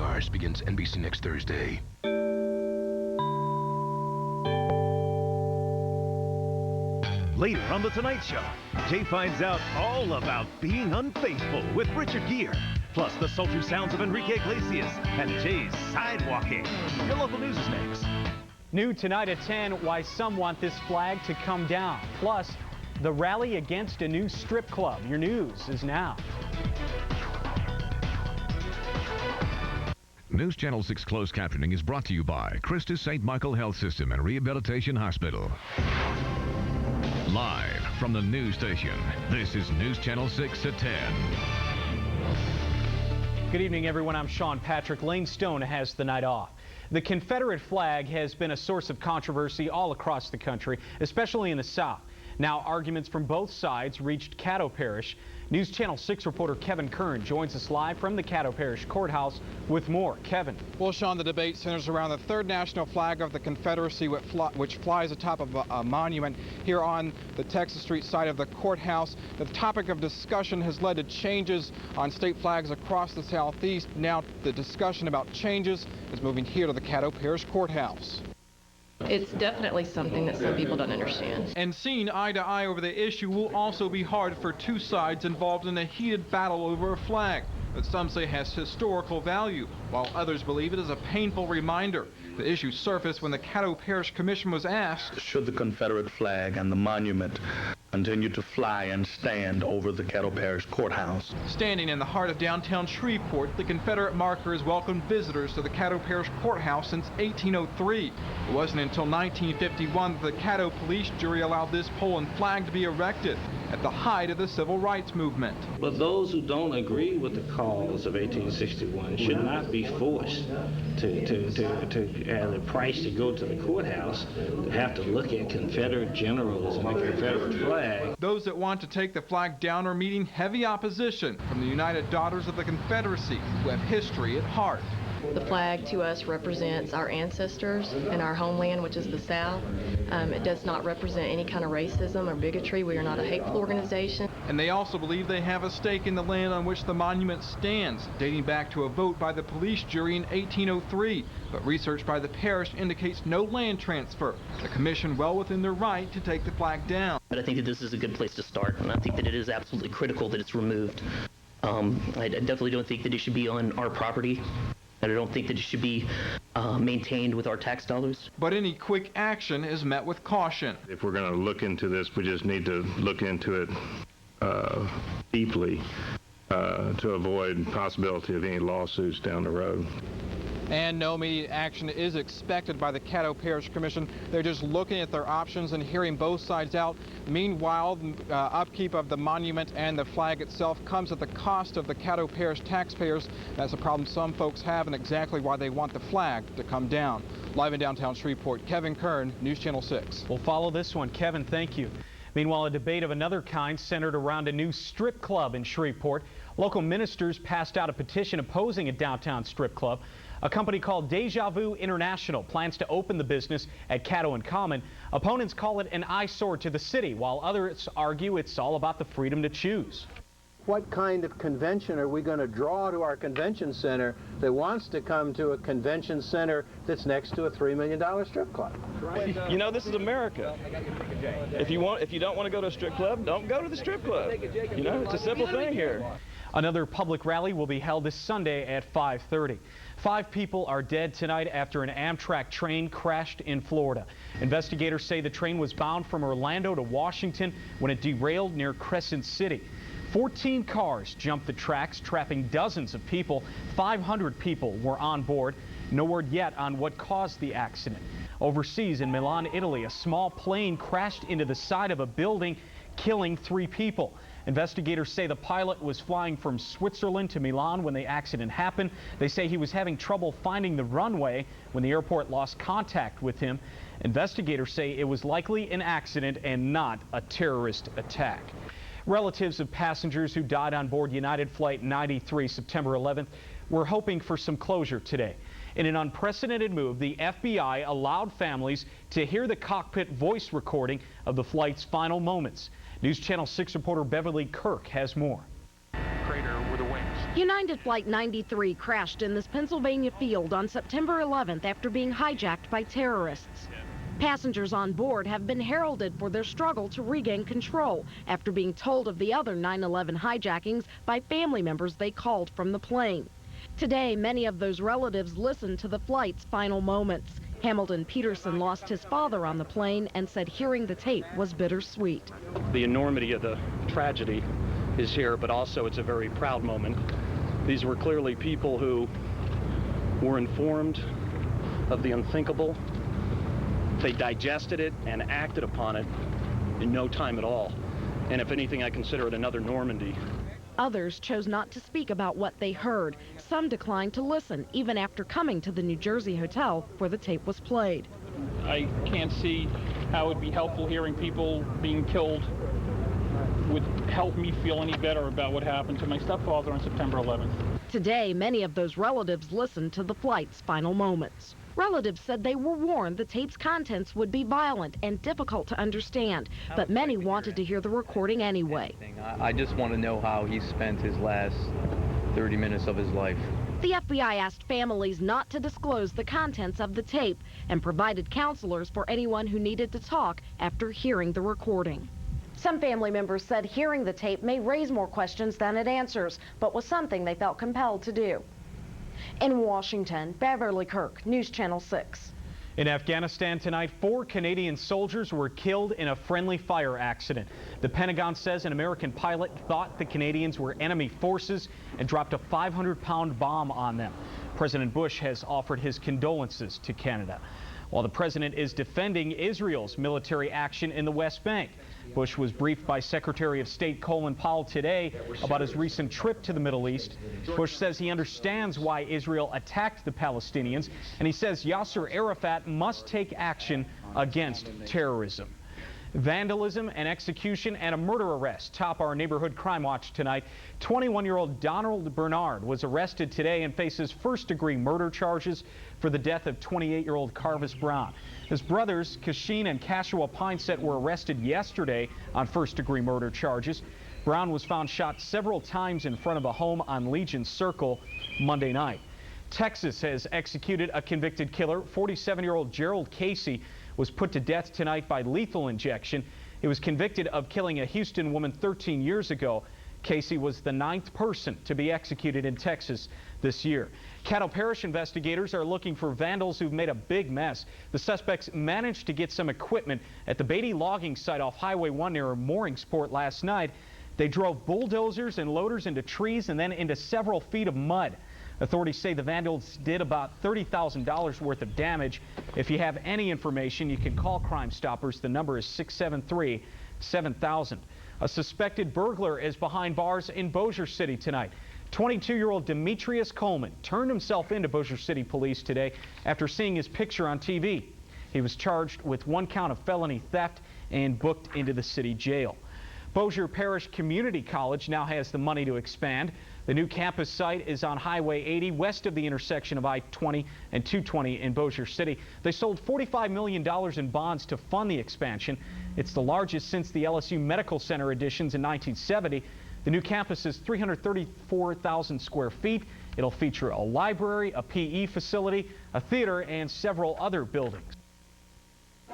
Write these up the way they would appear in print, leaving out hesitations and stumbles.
Stars begins NBC next Thursday. Later on The Tonight Show, Jay finds out all about being unfaithful with Richard Gere. Plus the sultry sounds of Enrique Iglesias and Jay's sidewalking. Your local news is next. New tonight at 10, why some want this flag to come down. Plus, the rally against a new strip club. Your news is now. News Channel 6 closed captioning is brought to you by Christus St. Michael Health System and Rehabilitation Hospital. Live from the news station, this is News Channel 6 at 10. Good evening, everyone. I'm Sean Patrick. Lane Stone has the night off. The Confederate flag has been a source of controversy all across the country, especially in the South. Now, arguments from both sides reached Caddo Parish. News Channel 6 reporter Kevin Kern joins us live from the Caddo Parish Courthouse with more. Kevin. Well, Sean, the debate centers around the third national flag of the Confederacy, which flies atop of a monument here on the Texas Street side of the courthouse. The topic of discussion has led to changes on state flags across the Southeast. Now, the discussion about changes is moving here to the Caddo Parish Courthouse. It's definitely something that some people don't understand. And seeing eye to eye over the issue will also be hard for two sides involved in a heated battle over a flag that some say has historical value, while others believe it is a painful reminder. The issue surfaced when the Caddo Parish Commission was asked, should the Confederate flag and the monument continue to fly and stand over the Caddo Parish Courthouse? Standing in the heart of downtown Shreveport, the Confederate marker has welcomed visitors to the Caddo Parish Courthouse since 1803. It wasn't until 1951 that the Caddo police jury allowed this pole and flag to be erected at the height of the civil rights movement. But those who don't agree with the cause of 1861 should not be forced to at a price to go to the courthouse to have to look at Confederate generals and the Confederate flag. Those that want to take the flag down are meeting heavy opposition from the United Daughters of the Confederacy, who have history at heart. The flag to us represents our ancestors and our homeland, which is the South. It does not represent any kind of racism or bigotry. We are not a hateful organization. And they also believe they have a stake in the land on which the monument stands, dating back to a vote by the police jury in 1803. But research by the parish indicates no land transfer. The commission well within their right to take the flag down. But I think that this is a good place to start, and I think that it is absolutely critical that it's removed. I definitely don't think that it should be on our property. And I don't think that it should be maintained with our tax dollars. But any quick action is met with caution. If we're going to look into this, we just need to look into it deeply to avoid possibility of any lawsuits down the road. And no immediate action is expected by the Caddo Parish Commission. They're just looking at their options and hearing both sides out. Meanwhile, upkeep of the monument and the flag itself comes at the cost of the Caddo Parish taxpayers. That's a problem some folks have and exactly why they want the flag to come down. Live in downtown Shreveport, Kevin Kern, News Channel 6. We'll follow this one. Kevin, thank you. Meanwhile, a debate of another kind centered around a new strip club in Shreveport. Local ministers passed out a petition opposing a downtown strip club. A company called Deja Vu International plans to open the business at Caddo and Common. Opponents call it an eyesore to the city, while others argue it's all about the freedom to choose. What kind of convention are we going to draw to our convention center that wants to come to a convention center that's next to a $3 million strip club? You know, this is America. If you don't want to go to a strip club, don't go to the strip club. You know, it's a simple thing here. Another public rally will be held this Sunday at 5:30. 5 people are dead tonight after an Amtrak train crashed in Florida. Investigators say the train was bound from Orlando to Washington when it derailed near Crescent City. 14 cars jumped the tracks, trapping dozens of people. 500 people were on board. No word yet on what caused the accident. Overseas in Milan, Italy, a small plane crashed into the side of a building, killing 3 people. Investigators say the pilot was flying from Switzerland to Milan when the accident happened. They say he was having trouble finding the runway when the airport lost contact with him. Investigators say it was likely an accident and not a terrorist attack. Relatives of passengers who died on board United Flight 93 September 11th were hoping for some closure today. In an unprecedented move, the FBI allowed families to hear the cockpit voice recording of the flight's final moments. News Channel 6 reporter Beverly Kirk has more. Crater with the wings. United Flight 93 crashed in this Pennsylvania field on September 11th after being hijacked by terrorists. Passengers on board have been heralded for their struggle to regain control after being told of the other 9/11 hijackings by family members they called from the plane. Today, many of those relatives listened to the flight's final moments. Hamilton Peterson lost his father on the plane and said hearing the tape was bittersweet. The enormity of the tragedy is here, but also it's a very proud moment. These were clearly people who were informed of the unthinkable. They digested it and acted upon it in no time at all. And if anything, I consider it another Normandy. Others chose not to speak about what they heard. Some declined to listen, even after coming to the New Jersey hotel where the tape was played. I can't see how it would be helpful hearing people being killed would help me feel any better about what happened to my stepfather on September 11th. Today, many of those relatives listened to the flight's final moments. Relatives said they were warned the tape's contents would be violent and difficult to understand, but many wanted to hear the recording anyway. I just want to know how he spent his last 30 minutes of his life. The FBI asked families not to disclose the contents of the tape and provided counselors for anyone who needed to talk after hearing the recording. Some family members said hearing the tape may raise more questions than it answers, but was something they felt compelled to do. In Washington, Beverly Kirk, News Channel 6. In Afghanistan tonight, 4 Canadian soldiers were killed in a friendly fire accident. The Pentagon says an American pilot thought the Canadians were enemy forces and dropped a 500-pound bomb on them. President Bush has offered his condolences to Canada, while the president is defending Israel's military action in the West Bank. Bush was briefed by Secretary of State Colin Powell today about his recent trip to the Middle East. Bush says he understands why Israel attacked the Palestinians, and he says Yasser Arafat must take action against terrorism. Vandalism, an execution, and a murder arrest top our neighborhood crime watch tonight. 21-year-old Donald Bernard was arrested today and faces first-degree murder charges for the death of 28-year-old Carvis Brown. His brothers, Kashin and Cashua Pineset, were arrested yesterday on first-degree murder charges. Brown was found shot several times in front of a home on Legion Circle Monday night. Texas has executed a convicted killer. 47-year-old Gerald Casey was put to death tonight by lethal injection. He was convicted of killing a Houston woman 13 years ago. Casey was the 9th person to be executed in Texas this year. Caddo Parish investigators are looking for vandals who've made a big mess. The suspects managed to get some equipment at the Beatty logging site off Highway 1 near Mooringsport last night. They drove bulldozers and loaders into trees and then into several feet of mud. Authorities say the vandals did about $30,000 worth of damage. If you have any information, you can call Crime Stoppers. The number is 673-7000. A suspected burglar is behind bars in Bossier City tonight. 22-year-old Demetrius Coleman turned himself into Bossier City police today after seeing his picture on TV. He was charged with 1 count of felony theft and booked into the city jail. Bossier Parish Community College now has the money to expand. The new campus site is on Highway 80 west of the intersection of I-20 and 220 in Bossier City. They sold $45 million in bonds to fund the expansion. It's the largest since the LSU Medical Center additions in 1970. The new campus is 334,000 square feet. It'll feature a library, a PE facility, a theater, and several other buildings.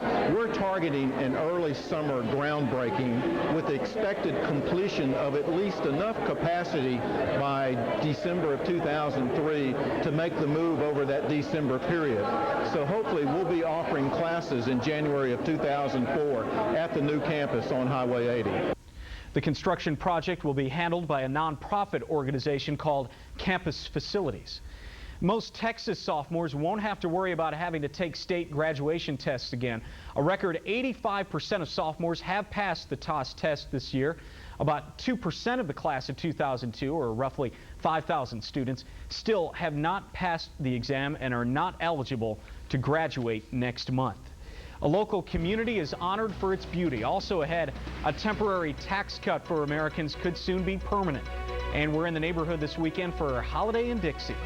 We're targeting an early summer groundbreaking with the expected completion of at least enough capacity by December of 2003 to make the move over that December period. So hopefully we'll be offering classes in January of 2004 at the new campus on Highway 80. The construction project will be handled by a nonprofit organization called Campus Facilities. Most Texas sophomores won't have to worry about having to take state graduation tests again. A record 85% of sophomores have passed the TOS test this year. About 2% of the class of 2002, or roughly 5,000 students, still have not passed the exam and are not eligible to graduate next month. A local community is honored for its beauty. Also ahead, a temporary tax cut for Americans could soon be permanent. And we're in the neighborhood this weekend for Holiday in Dixie.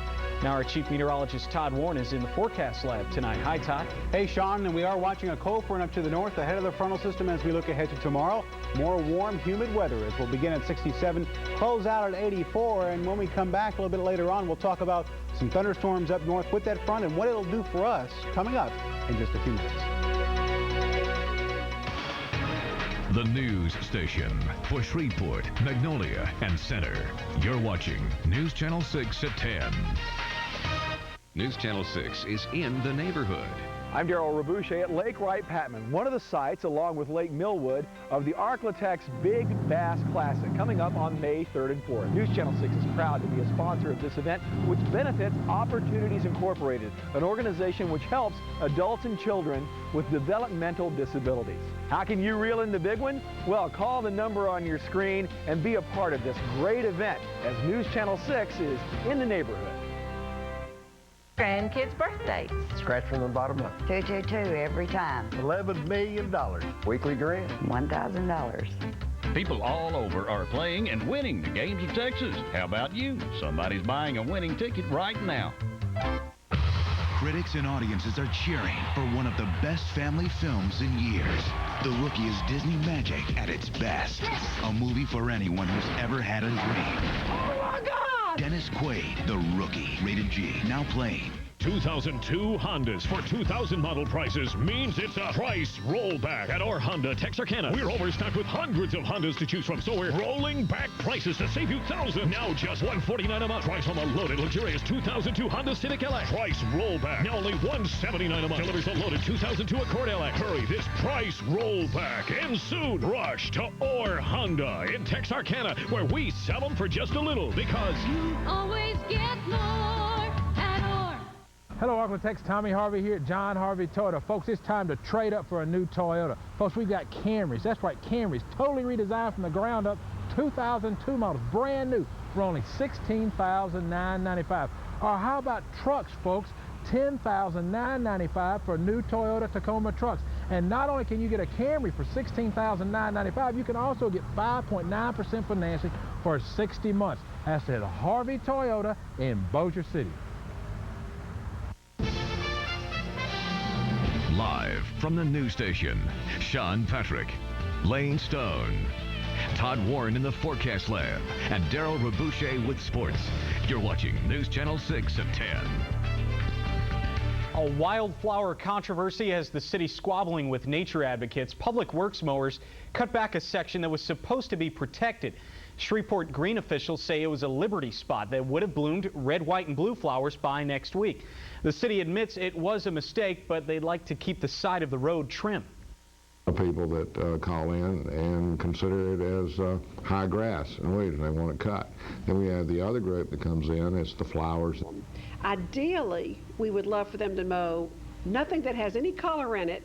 Now our Chief Meteorologist Todd Warren is in the forecast lab tonight. Hi, Todd. Hey, Sean, and we are watching a cold front up to the north ahead of the frontal system as we look ahead to tomorrow. More warm, humid weather as we'll begin at 67, close out at 84, and when we come back a little bit later on, we'll talk about some thunderstorms up north with that front and what it'll do for us coming up in just a few minutes. The news station for Shreveport, Magnolia, and Center. You're watching News Channel 6 at 10. News Channel 6 is in the neighborhood. I'm Darrell Rabouche at Lake Wright-Patman, one of the sites, along with Lake Millwood, of the Arklatex Big Bass Classic, coming up on May 3rd and 4th. News Channel 6 is proud to be a sponsor of this event, which benefits Opportunities Incorporated, an organization which helps adults and children with developmental disabilities. How can you reel in the big one? Well, call the number on your screen and be a part of this great event as News Channel 6 is in the neighborhood. Grandkids' birthdays. Scratch from the bottom up. 222 every time. $11 million. Weekly grant. $1,000. People all over are playing and winning the games of Texas. How about you? Somebody's buying a winning ticket right now. Critics and audiences are cheering for one of the best family films in years. The Rookie is Disney magic at its best. A movie for anyone who's ever had a dream. Oh my God! Dennis Quaid, The Rookie, rated G, now playing. 2002 Hondas for 2000 model prices means it's a price rollback at our Honda Texarkana. We're overstocked with hundreds of Hondas to choose from, so we're rolling back prices to save you thousands. Now just $149 a month. Price on a loaded, luxurious 2002 Honda Civic LX. Price rollback. Now only $179 a month. Delivers a loaded 2002 Accord LX. Hurry, this price rollback ends soon. Rush to our Honda in Texarkana, where we sell them for just a little, because you always get more. Hello, Arklatex. Tommy Harvey here at John Harvey Toyota. Folks, it's time to trade up for a new Toyota. Folks, we've got Camrys. That's right, Camrys. Totally redesigned from the ground up. 2002 models, brand new, for only $16,995. Or how about trucks, folks? $10,995 for new Toyota Tacoma trucks. And not only can you get a Camry for $16,995, you can also get 5.9% financing for 60 months. That's at Harvey Toyota in Bossier City. Live from the news station, Sean Patrick, Lane Stone, Todd Warren in the forecast lab, and Darrell Rabouche with sports. You're watching News Channel 6 at 10. A wildflower controversy has the city squabbling with nature advocates. Public Works mowers cut back a section that was supposed to be protected. Shreveport Green officials say it was a liberty spot that would have bloomed red, white, and blue flowers by next week. The city admits it was a mistake, but they'd like to keep the side of the road trim. People that call in and consider it as high grass and weeds, and they want it cut. Then we have the other group that comes in, it's the flowers. Ideally, we would love for them to mow nothing that has any color in it.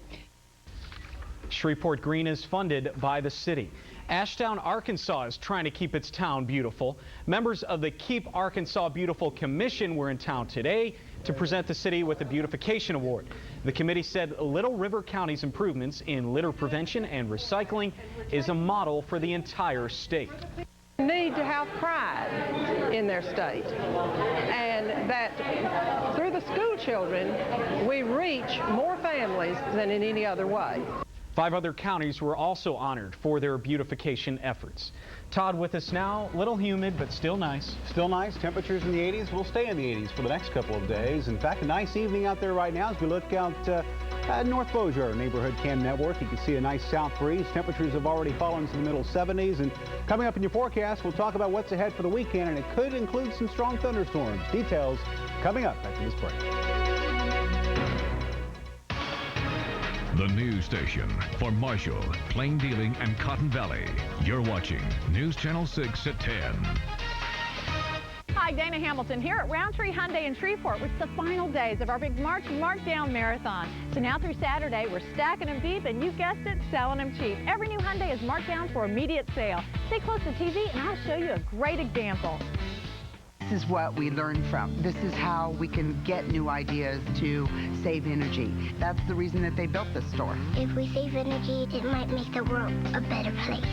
Shreveport Green is funded by the city. Ashtown, Arkansas is trying to keep its town beautiful. Members of the Keep Arkansas Beautiful Commission were in town today to present the city with a beautification award. The committee said Little River County's improvements in litter prevention and recycling is a model for the entire state. Need to have pride in their state, and that through the school children we reach more families than in any other way. 5 other counties were also honored for their beautification efforts. Todd with us now. Little humid, but still nice. Still nice. Temperatures in the 80s. We'll stay in the 80s for the next couple of days. In fact, a nice evening out there right now as we look out at North Bossier, our neighborhood cam network. You can see a nice south breeze. Temperatures have already fallen to the middle 70s. And coming up in your forecast, we'll talk about what's ahead for the weekend, and it could include some strong thunderstorms. Details coming up after this break. The news station for Marshall, Plain Dealing, and Cotton Valley. You're watching News Channel 6 at 10. Hi, Dana Hamilton here at Roundtree Hyundai in Shreveport, which is the final days of our big March Markdown Marathon. So now through Saturday, we're stacking them deep, and you guessed it, selling them cheap. Every new Hyundai is marked down for immediate sale. Stay close to TV, and I'll show you a great example. This is what we learn from. This is how we can get new ideas to save energy. That's the reason that they built this store. If we save energy, it might make the world a better place.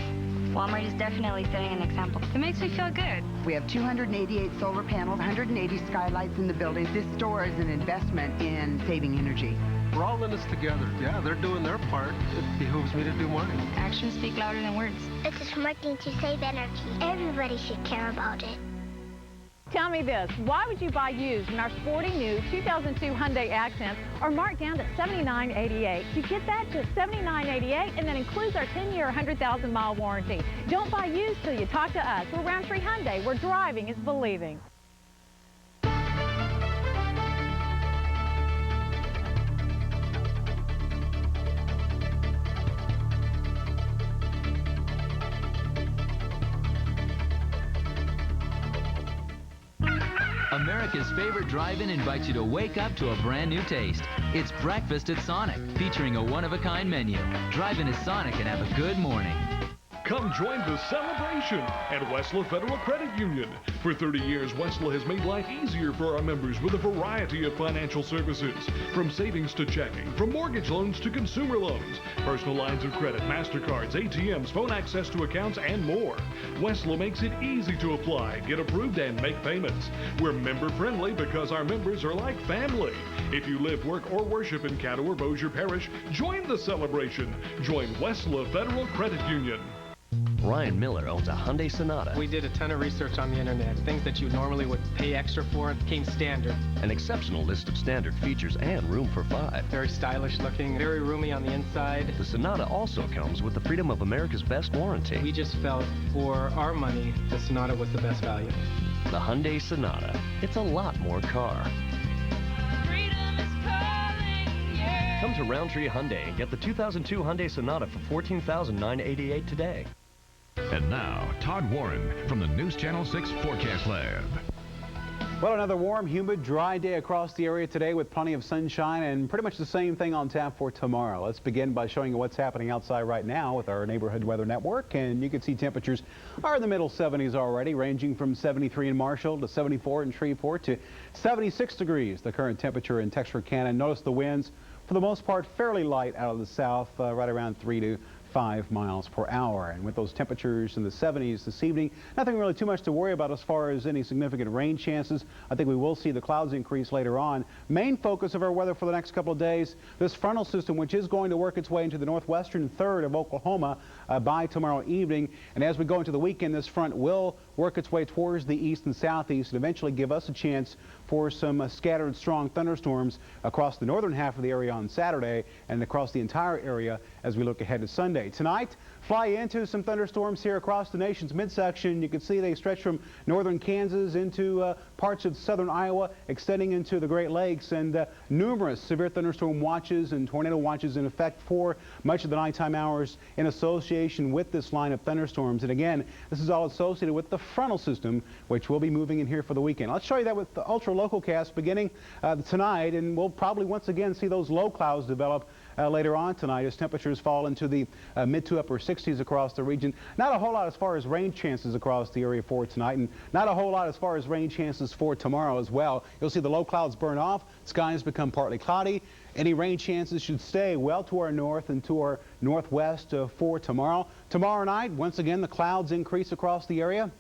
Walmart is definitely setting an example. It makes me feel good. We have 288 solar panels, 180 skylights in the building. This store is an investment in saving energy. We're all in this together. Yeah, they're doing their part. It behooves me to do mine. Actions speak louder than words. It's a smart thing to save energy. Everybody should care about it. Tell me this, why would you buy used when our sporty new 2002 Hyundai Accents are marked down to $79.88? You get that, just $79.88, and that includes our 10-year, 100,000-mile warranty. Don't buy used till you talk to us. We're Roundtree Hyundai, where driving is believing. America's favorite drive-in invites you to wake up to a brand new taste. It's Breakfast at Sonic, featuring a one-of-a-kind menu. Drive in at Sonic and have a good morning. Come join the celebration at Westlaw Federal Credit Union. For 30 years, Westlaw has made life easier for our members with a variety of financial services. From savings to checking, from mortgage loans to consumer loans, personal lines of credit, MasterCards, ATMs, phone access to accounts, and more. Westlaw makes it easy to apply, get approved, and make payments. We're member-friendly because our members are like family. If you live, work, or worship in Caddo or Bossier Parish, join the celebration. Join Westlaw Federal Credit Union. Ryan Miller owns a Hyundai Sonata. We did a ton of research on the internet. Things that you normally would pay extra for came standard. An exceptional list of standard features and room for 5. Very stylish looking, very roomy on the inside. The Sonata also comes with the Freedom of America's Best warranty. We just felt for our money, the Sonata was the best value. The Hyundai Sonata. It's a lot more car. Come to Roundtree Hyundai and get the 2002 Hyundai Sonata for $14,988 today. And now, Todd Warren from the News Channel 6 Forecast Lab. Well, another warm, humid, dry day across the area today with plenty of sunshine and pretty much the same thing on tap for tomorrow. Let's begin by showing you what's happening outside right now with our neighborhood weather network. And you can see temperatures are in the middle 70s already, ranging from 73 in Marshall to 74 in Shreveport to 76 degrees. The current temperature in Texarkana. Notice the winds, for the most part, fairly light out of the south, right around 3 to 5 miles per hour. And with those temperatures in the 70s this evening, nothing really too much to worry about as far as any significant rain chances. I think we will see the clouds increase later on. Main focus of our weather for the next couple of days, this frontal system, which is going to work its way into the northwestern third of Oklahoma by tomorrow evening. And as we go into the weekend, this front will work its way towards the east and southeast and eventually give us a chance for some scattered strong thunderstorms across the northern half of the area on Saturday and across the entire area as we look ahead to Sunday. Tonight, fly into some thunderstorms here across the nation's midsection. You can see they stretch from northern Kansas into parts of southern Iowa, extending into the Great Lakes, and numerous severe thunderstorm watches and tornado watches in effect for much of the nighttime hours in association with this line of thunderstorms. And again, this is all associated with the frontal system, which will be moving in here for the weekend. Let's show you that with the ultra-local cast beginning tonight, and we'll probably once again see those low clouds develop later on tonight as temperatures fall into the mid to upper 60s across the region. Not a whole lot as far as rain chances across the area for tonight, and not a whole lot as far as rain chances for tomorrow as well. You'll see the low clouds burn off, skies become partly cloudy. Any rain chances should stay well to our north and to our northwest for tomorrow. Tomorrow night, once again, the clouds increase across the area.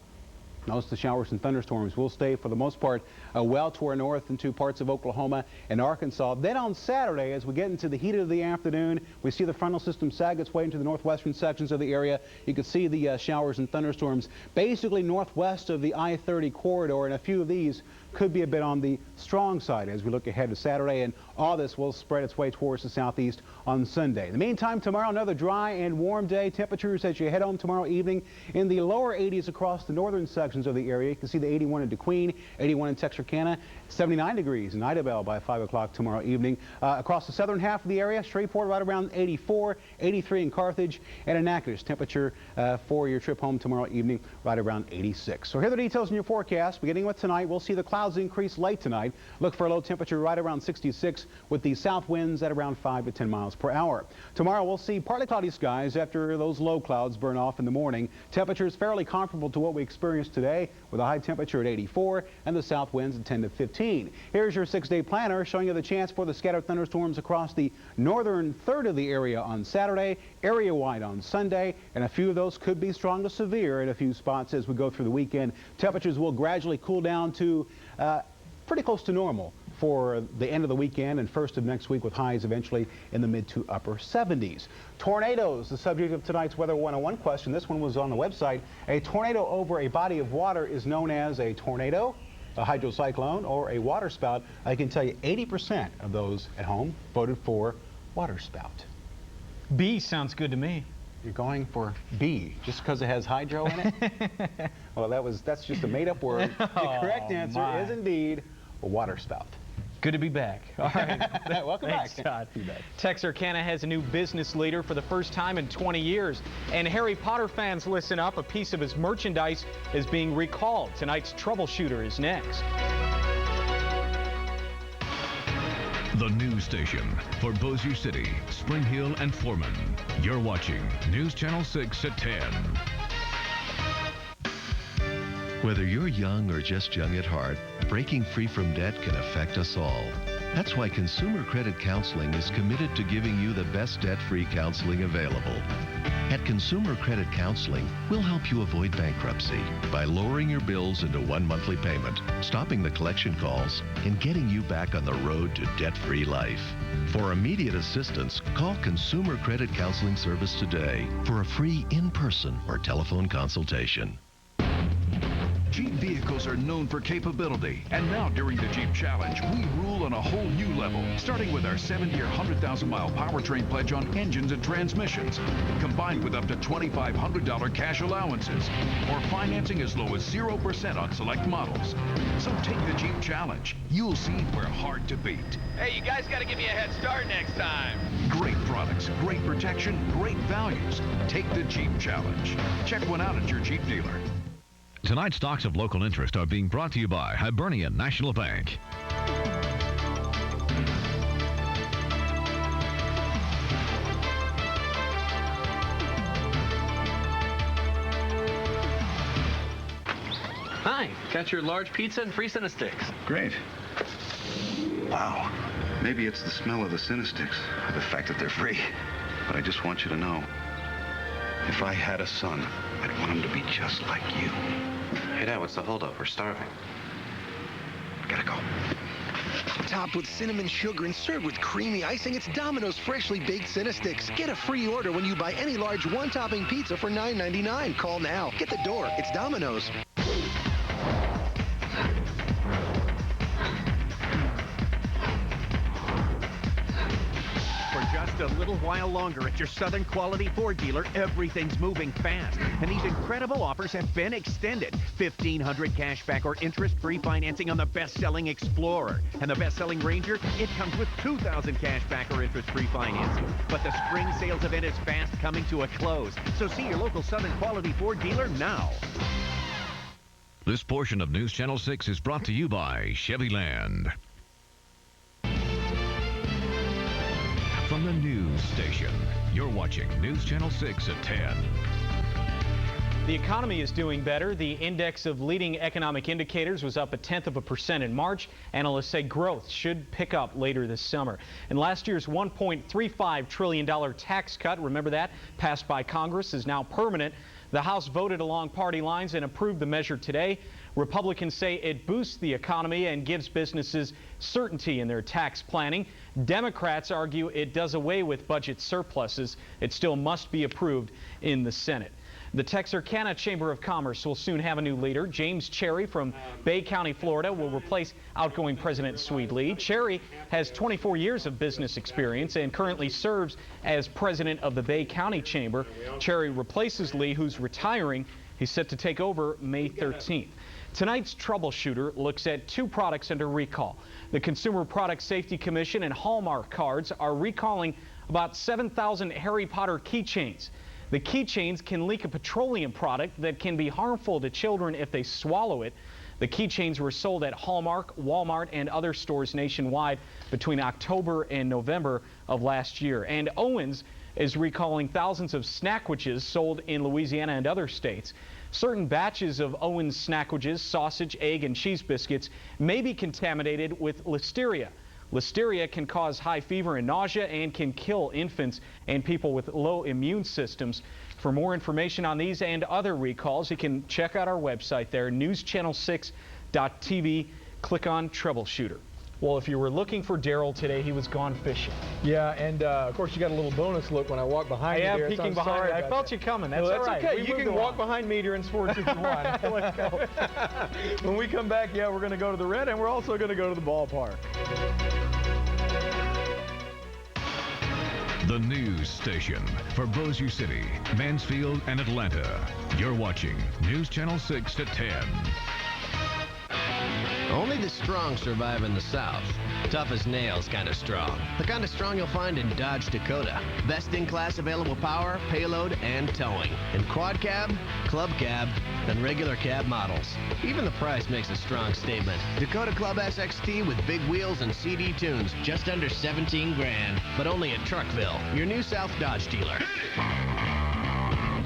Most of the showers and thunderstorms will stay for the most part well to our north into parts of Oklahoma and Arkansas. Then on Saturday, as we get into the heat of the afternoon, we see the frontal system sag its way into the northwestern sections of the area. You can see the showers and thunderstorms basically northwest of the I-30 corridor, and a few of these could be a bit on the strong side as we look ahead to Saturday, and all this will spread its way towards the southeast on Sunday. In the meantime, tomorrow, another dry and warm day. Temperatures as you head home tomorrow evening in the lower 80s across the northern sections of the area. You can see the 81 in DeQueen, 81 in Texarkana, 79 degrees in Idabel by 5 o'clock tomorrow evening. Across the southern half of the area, Shreveport right around 84, 83 in Carthage, and in Natchitoches, temperature for your trip home tomorrow evening right around 86. So here are the details in your forecast. Beginning with tonight, we'll see the clouds increase late tonight. Look for a low temperature right around 66 with the south winds at around 5 to 10 miles per hour. Tomorrow we'll see partly cloudy skies after those low clouds burn off in the morning. Temperatures fairly comparable to what we experienced today with a high temperature at 84 and the south winds at 10 to 15. 15. Here's your 6-day planner showing you the chance for the scattered thunderstorms across the northern third of the area on Saturday, area-wide on Sunday, and a few of those could be strong to severe in a few spots as we go through the weekend. Temperatures will gradually cool down to pretty close to normal for the end of the weekend and first of next week, with highs eventually in the mid to upper 70s. Tornadoes, the subject of tonight's Weather 101 question. This one was on the website. A tornado over a body of water is known as a tornado, a hydrocyclone, or a waterspout. I can tell you 80% of those at home voted for waterspout. B sounds good to me. You're going for B just because it has hydro in it? Well, that's just a made-up word. The correct answer is indeed a waterspout. Good to be back. All right. Welcome Thanks, back. Todd. Texarkana has a new business leader for the first time in 20 years. And Harry Potter fans, listen up. A piece of his merchandise is being recalled. Tonight's troubleshooter is next. The news station for Bossier City, Spring Hill, and Foreman. You're watching News Channel 6 at 10. Whether you're young or just young at heart, breaking free from debt can affect us all. That's why Consumer Credit Counseling is committed to giving you the best debt-free counseling available. At Consumer Credit Counseling, we'll help you avoid bankruptcy by lowering your bills into one monthly payment, stopping the collection calls, and getting you back on the road to debt-free life. For immediate assistance, call Consumer Credit Counseling Service today for a free in-person or telephone consultation. Jeep vehicles are known for capability, and now during the Jeep Challenge, we rule on a whole new level, starting with our 70 or 100,000-mile powertrain pledge on engines and transmissions, combined with up to $2,500 cash allowances, or financing as low as 0% on select models. So take the Jeep Challenge. You'll see we're hard to beat. Hey, you guys got to give me a head start next time. Great products, great protection, great values. Take the Jeep Challenge. Check one out at your Jeep dealer. Tonight's stocks of local interest are being brought to you by Hibernian National Bank. Hi, got your large pizza and free Cinesticks. Great. Wow. Maybe it's the smell of the Cinesticks, or the fact that they're free. But I just want you to know, if I had a son, I'd want him to be just like you. Hey, Dad, what's the holdup? We're starving. Gotta go. Topped with cinnamon sugar and served with creamy icing, it's Domino's freshly baked Cinesticks. Get a free order when you buy any large one-topping pizza for $9.99. Call now. Get the door. It's Domino's. Just a little while longer at your Southern Quality Ford dealer, everything's moving fast. And these incredible offers have been extended. $1,500 cashback or interest-free financing on the best-selling Explorer. And the best-selling Ranger, it comes with $2,000 cashback or interest-free financing. But the spring sales event is fast coming to a close. So see your local Southern Quality Ford dealer now. This portion of News Channel 6 is brought to you by Chevyland. From the news station, you're watching News Channel 6 at 10. The economy is doing better. The index of leading economic indicators was up 0.1% in March. Analysts say growth should pick up later this summer. And last year's $1.35 trillion tax cut, remember that, passed by Congress, is now permanent. The House voted along party lines and approved the measure today. Republicans say it boosts the economy and gives businesses certainty in their tax planning. Democrats argue it does away with budget surpluses. It still must be approved in the Senate. The Texarkana Chamber of Commerce will soon have a new leader. James Cherry from Bay County, Florida, will replace outgoing President Swede Lee. Cherry has 24 years of business experience and currently serves as president of the Bay County Chamber. Cherry replaces Lee, who's retiring. He's set to take over May 13th. Tonight's troubleshooter looks at two products under recall. The Consumer Product Safety Commission and Hallmark cards are recalling about 7,000 Harry Potter keychains. The keychains can leak a petroleum product that can be harmful to children if they swallow it. The keychains were sold at Hallmark, Walmart, and other stores nationwide between October and November of last year. And Owens is recalling thousands of snackwitches sold in Louisiana and other states. Certain batches of Owen's Snackages, sausage, egg, and cheese biscuits may be contaminated with listeria. Listeria can cause high fever and nausea and can kill infants and people with low immune systems. For more information on these and other recalls, you can check out our website there, NewsChannel6.tv. Click on Troubleshooter. Well, if you were looking for Daryl today, he was gone fishing. Yeah, and of course you got a little bonus look when I walk behind you there. Peeking behind. I felt you coming. That's all right. Okay. You can walk behind me during sports if you want. Let's go. When we come back, yeah, we're going to go to the Red, and we're also going to go to the ballpark. The news station for Bossier City, Mansfield, and Atlanta. You're watching News Channel 6 at 10. Only the strong survive in the South. Tough as nails kind of strong. The kind of strong you'll find in Dodge Dakota. Best in class available power, payload, and towing. In quad cab, club cab, and regular cab models. Even the price makes a strong statement. Dakota Club SXT with big wheels and CD tunes. Just under 17 grand. But only at Truckville, your new South Dodge dealer.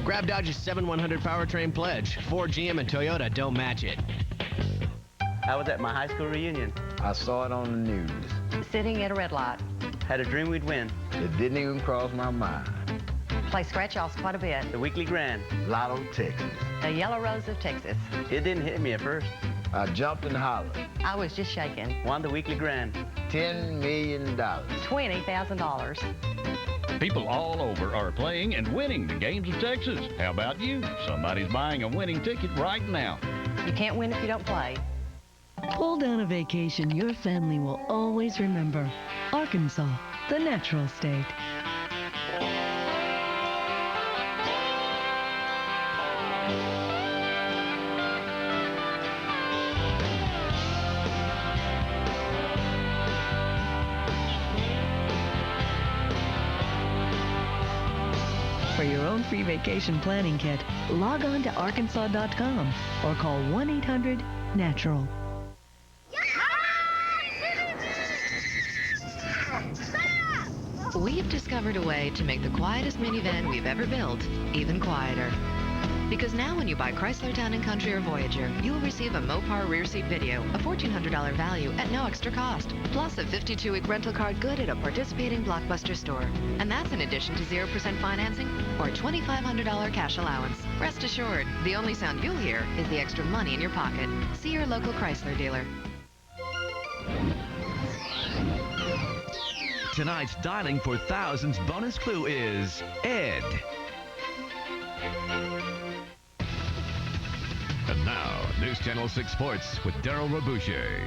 Grab Dodge's 7100 powertrain pledge. Ford, GM, and Toyota don't match it. I was at my high school reunion. I saw it on the news. Sitting at a red light. Had a dream we'd win. It didn't even cross my mind. Play scratch-offs quite a bit. The weekly grand. Lotto, Texas. The Yellow Rose of Texas. It didn't hit me at first. I jumped and hollered. I was just shaking. Won the weekly grand. $10 million. $20,000. People all over are playing and winning the games of Texas. How about you? Somebody's buying a winning ticket right now. You can't win if you don't play. Pull down a vacation your family will always remember. Arkansas, the natural state. For your own free vacation planning kit, log on to arkansas.com or call 1-800-NATURAL. We've discovered a way to make the quietest minivan we've ever built even quieter. Because now when you buy Chrysler Town & Country or Voyager, you will receive a Mopar rear seat video, a $1,400 value at no extra cost, plus a 52-week rental car good at a participating Blockbuster store. And that's in addition to 0% financing or a $2,500 cash allowance. Rest assured, the only sound you'll hear is the extra money in your pocket. See your local Chrysler dealer. Tonight's Dialing for Thousands bonus clue is Ed. And now, News Channel 6 Sports with Daryl Rabouche.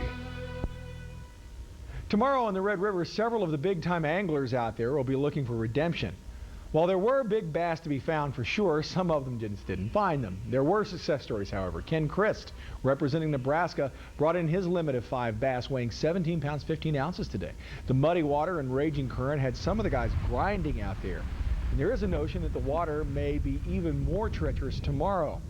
Tomorrow on the Red River, several of the big-time anglers out there will be looking for redemption. While there were big bass to be found for sure, some of them just didn't find them. There were success stories, however. Ken Christ, representing Nebraska, brought in his limit of 5 bass, weighing 17 pounds 15 ounces today. The muddy water and raging current had some of the guys grinding out there. And there is a notion that the water may be even more treacherous tomorrow.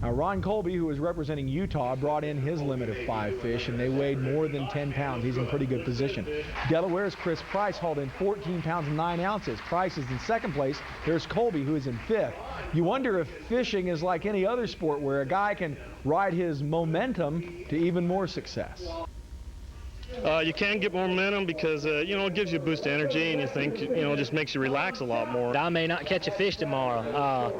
Now, Ron Colby, who is representing Utah, brought in his limit of 5 fish, and they weighed more than 10 pounds. He's in pretty good position. Delaware's Chris Price hauled in 14 pounds 9 ounces. Price is in second place. There's Colby, who is in 5th. You wonder if fishing is like any other sport where a guy can ride his momentum to even more success. You can get more momentum because, it gives you a boost of energy, and you think, it just makes you relax a lot more. I may not catch a fish tomorrow.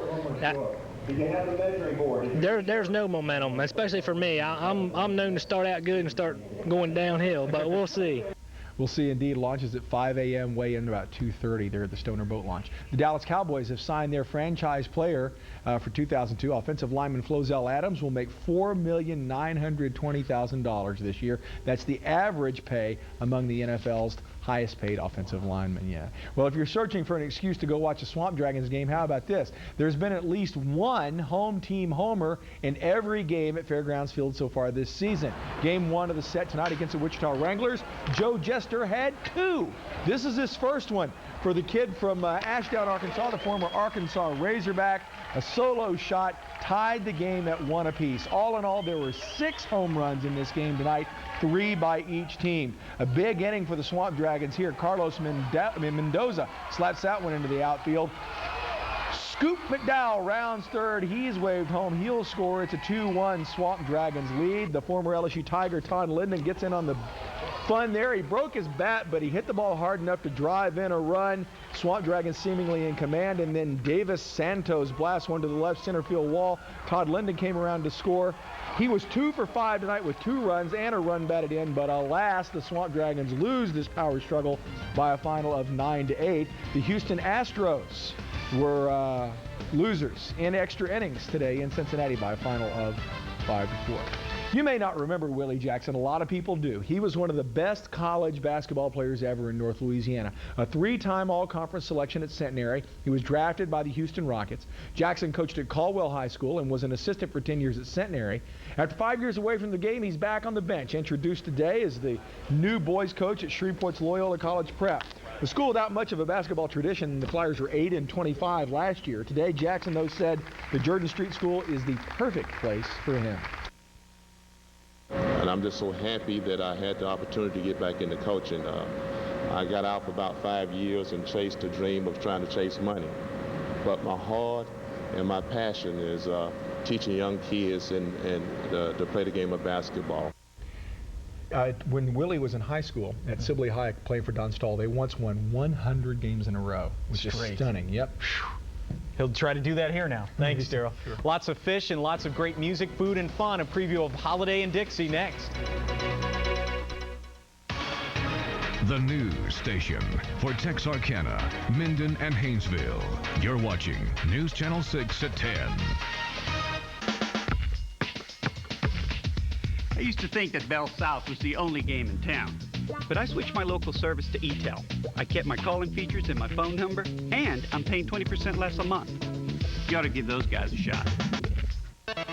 There's no momentum, especially for me. I'm known to start out good and start going downhill, but we'll see. We'll see. Indeed, launches at 5 a.m., weigh in about 2:30 there at the Stoner Boat Launch. The Dallas Cowboys have signed their franchise player for 2002. Offensive lineman Flozell Adams will make $4,920,000 this year. That's the average pay among the NFL's highest paid offensive linemen. Yeah. Well, if you're searching for an excuse to go watch a Swamp Dragons game, how about this? There's been at least one home team homer in every game at Fairgrounds Field so far this season. Game 1 of the set tonight against the Wichita Wranglers, Joe Jester had 2. This is his first one for the kid from Ashdown, Arkansas, the former Arkansas Razorback. A solo shot tied the game at 1 apiece. All in all, there were 6 home runs in this game tonight, 3 by each team. A big inning for the Swamp Dragons here. Carlos Mendoza slaps that one into the outfield. Scoop McDowell rounds third. He's waved home. He'll score. It's a 2-1 Swamp Dragons lead. The former LSU Tiger Todd Linden gets in on the fun there. He broke his bat, but he hit the ball hard enough to drive in a run. Swamp Dragons seemingly in command, and then Davis Santos blasts one to the left center field wall. Todd Linden came around to score. He was 2 for 5 tonight with 2 runs and a run batted in, but alas, the Swamp Dragons lose this power struggle by a final of 9-8. The Houston Astros were losers in extra innings today in Cincinnati by a final of 5-4. You may not remember Willie Jackson. A lot of people do. He was one of the best college basketball players ever in North Louisiana. A 3-time all-conference selection at Centenary. He was drafted by the Houston Rockets. Jackson coached at Caldwell High School and was an assistant for 10 years at Centenary. After 5 years away from the game, he's back on the bench. Introduced today as the new boys coach at Shreveport's Loyola College Prep. The school without much of a basketball tradition, the Flyers were 8-25 last year. Today, Jackson, though, said the Jordan Street School is the perfect place for him. And I'm just so happy that I had the opportunity to get back into coaching. I got out for about 5 years and chased the dream of trying to chase money. But my heart and my passion is teaching young kids and to play the game of basketball. When Willie was in high school at Sibley High playing for Don Stahl, they once won 100 games in a row, which is stunning. Yep. He'll try to do that here now. Thanks, Daryl. Sure. Lots of fish and lots of great music, food, and fun. A preview of Holiday in Dixie next. The news station for Texarkana, Minden, and Haynesville. You're watching News Channel 6 at 10. I used to think that Bell South was the only game in town, but I switched my local service to ETEL. I kept my calling features and my phone number, and I'm paying 20% less a month. You ought to give those guys a shot.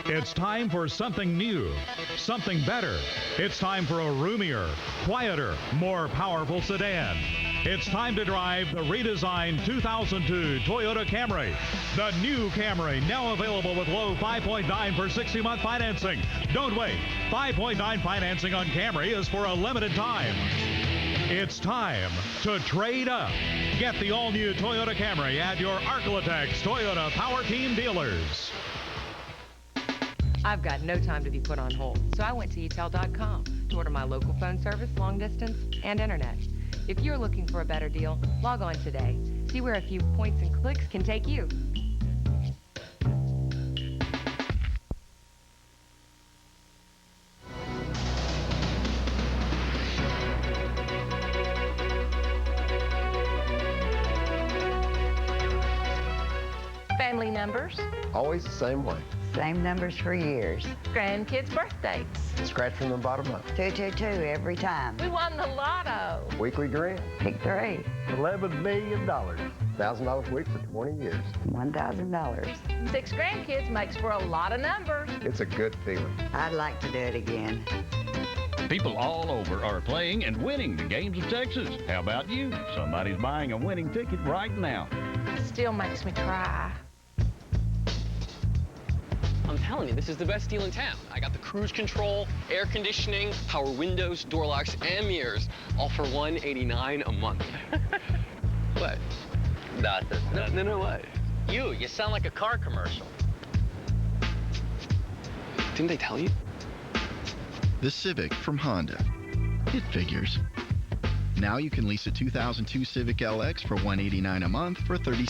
It's time for something new, something better. It's time for a roomier, quieter, more powerful sedan. It's time to drive the redesigned 2002 Toyota Camry. The new Camry, now available with low 5.9 for 60-month financing. Don't wait. 5.9 financing on Camry is for a limited time. It's time to trade up. Get the all-new Toyota Camry at your Arklatex Toyota Power Team dealers. I've got no time to be put on hold, so I went to etel.com to order my local phone service, long distance, and internet. If you're looking for a better deal, log on today. See where a few points and clicks can take you. Family numbers, Always the same way. same numbers for years. Grandkids' birthdays. Scratch from the bottom up. 222 every time. We won the lotto. Weekly grant. Pick 3. $11 million. $1,000 a week for 20 years. $1,000. 6 grandkids makes for a lot of numbers. It's a good feeling. I'd like to do it again. People all over are playing and winning the games of Texas. How about you? Somebody's buying a winning ticket right now. Still makes me cry. I'm telling you, this is the best deal in town. I got the cruise control, air conditioning, power windows, door locks, and mirrors, all for $189 a month. What? Nothing. No, what? You sound like a car commercial. Didn't they tell you? The Civic from Honda. It figures. Now you can lease a 2002 Civic LX for $189 a month for 36